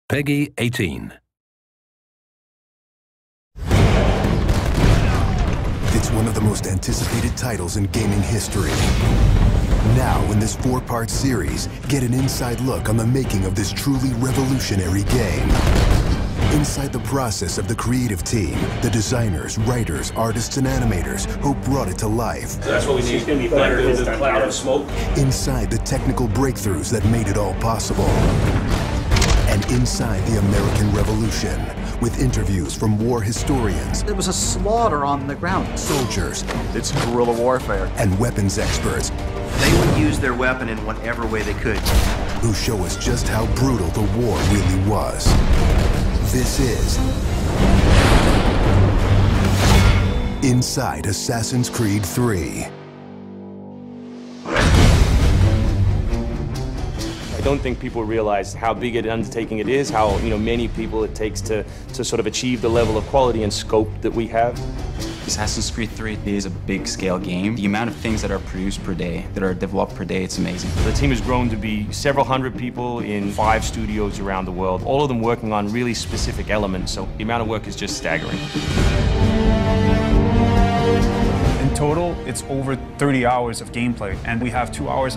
Peggy 18. It's one of the most anticipated titles in gaming history. Now, in this 4-part series, get an inside look on the making of this truly revolutionary game. Inside the process of the creative team, the designers, writers, artists, and animators who brought it to life. So that's what we need. It's going to be better than the cloud of smoke. Inside the technical breakthroughs that made it all possible. And inside the American Revolution, with interviews from war historians. It was a slaughter on the ground. Soldiers. It's guerrilla warfare. And weapons experts. They would use their weapon in whatever way they could. Who show us just how brutal the war really was. This is Inside Assassin's Creed 3. I don't think people realize how big an undertaking it is, how many people it takes to sort of achieve the level of quality and scope that we have. Assassin's Creed 3 is a big-scale game. The amount of things that are produced per day, that are developed per day, it's amazing. The team has grown to be several hundred people in 5 studios around the world, all of them working on really specific elements, so the amount of work is just staggering. In total, it's over 30 hours of gameplay, and we have 2.5 hours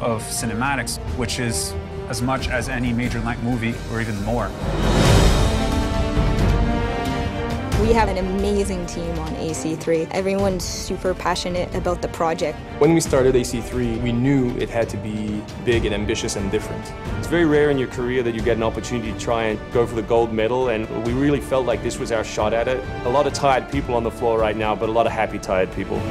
of cinematics, which is as much as any major length movie, or even more. We have an amazing team on AC3. Everyone's super passionate about the project. When we started AC3, we knew it had to be big and ambitious and different. It's very rare in your career that you get an opportunity to try and go for the gold medal, and we really felt like this was our shot at it. A lot of tired people on the floor right now, but a lot of happy, tired people.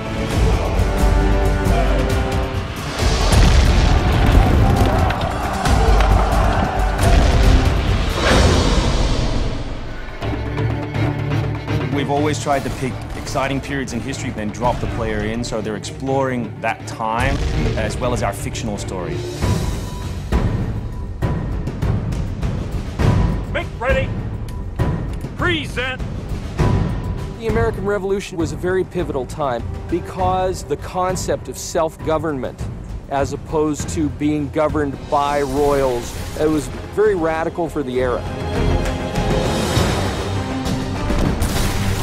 We've always tried to pick exciting periods in history, then drop the player in, so they're exploring that time as well as our fictional story. Make ready. Present. The American Revolution was a very pivotal time because the concept of self-government, as opposed to being governed by royals, it was very radical for the era.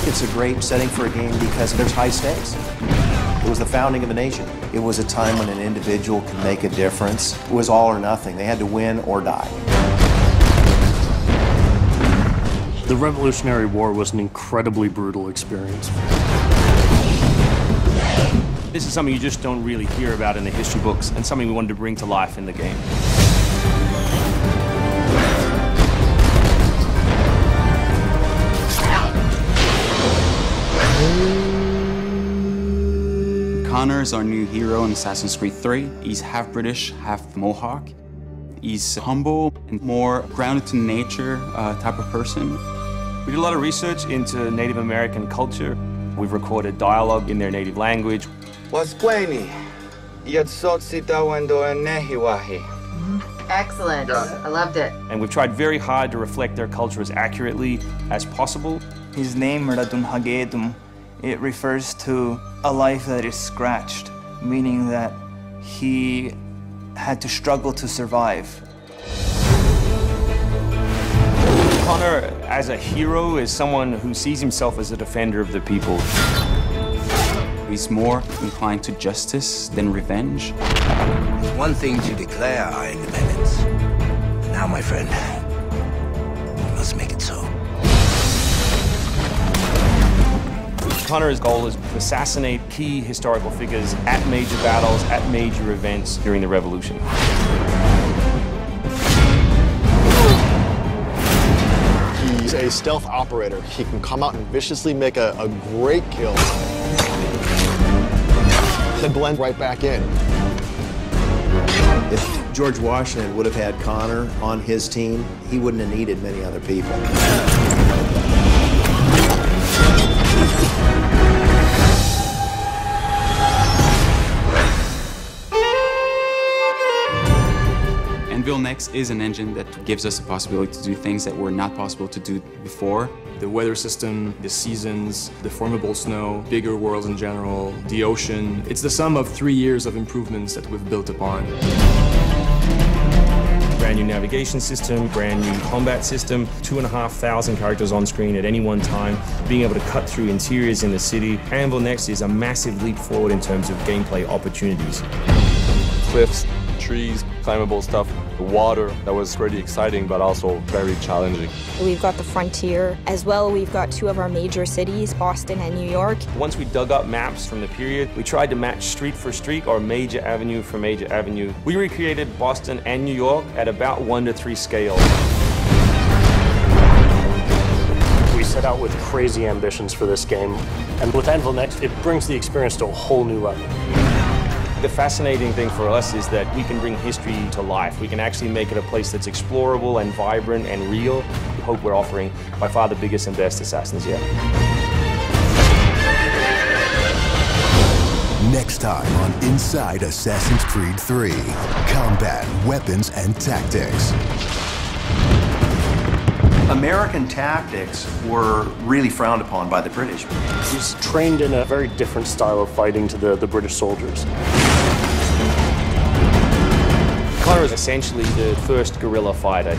It's a great setting for a game because there's high stakes. It was the founding of a nation. It was a time when an individual could make a difference. It was all or nothing. They had to win or die. The Revolutionary War was an incredibly brutal experience. This is something you just don't really hear about in the history books, and something we wanted to bring to life in the game. Connor is our new hero in Assassin's Creed 3. He's half British, half Mohawk. He's humble and more grounded to nature type of person. We did a lot of research into Native American culture. We've recorded dialogue in their native language. Excellent. I loved it. And we've tried very hard to reflect their culture as accurately as possible. His name, Radun Hagedum, it refers to a life that is scratched, meaning that he had to struggle to survive. Connor, as a hero, is someone who sees himself as a defender of the people. He's more inclined to justice than revenge. It's one thing to declare our independence. Now, my friend, we must make it so. Connor's goal is to assassinate key historical figures at major battles, at major events during the Revolution. He's a stealth operator. He can come out and viciously make a great kill, then blend right back in. If George Washington would have had Connor on his team, he wouldn't have needed many other people. Anvil Next is an engine that gives us the possibility to do things that were not possible to do before. The weather system, the seasons, the formable snow, bigger worlds in general, the ocean. It's the sum of 3 years of improvements that we've built upon. brand new navigation system, brand new combat system, 2,500 characters on screen at any one time, being able to cut through interiors in the city. Anvil Next is a massive leap forward in terms of gameplay opportunities. Cliffs, trees, climbable stuff, the water, that was pretty exciting but also very challenging. We've got the frontier as well. We've got two of our major cities, Boston and New York. Once we dug up maps from the period, we tried to match street for street or major avenue for major avenue. We recreated Boston and New York at about 1:3 scale. We set out with crazy ambitions for this game, and with Anvil Next, it brings the experience to a whole new level. The fascinating thing for us is that we can bring history to life. We can actually make it a place that's explorable and vibrant and real. We hope we're offering by far the biggest and best Assassins yet. Next time on Inside Assassin's Creed 3, combat, weapons, and tactics. American tactics were really frowned upon by the British. He's trained in a very different style of fighting to the British soldiers. Connor is essentially the first guerrilla fighter.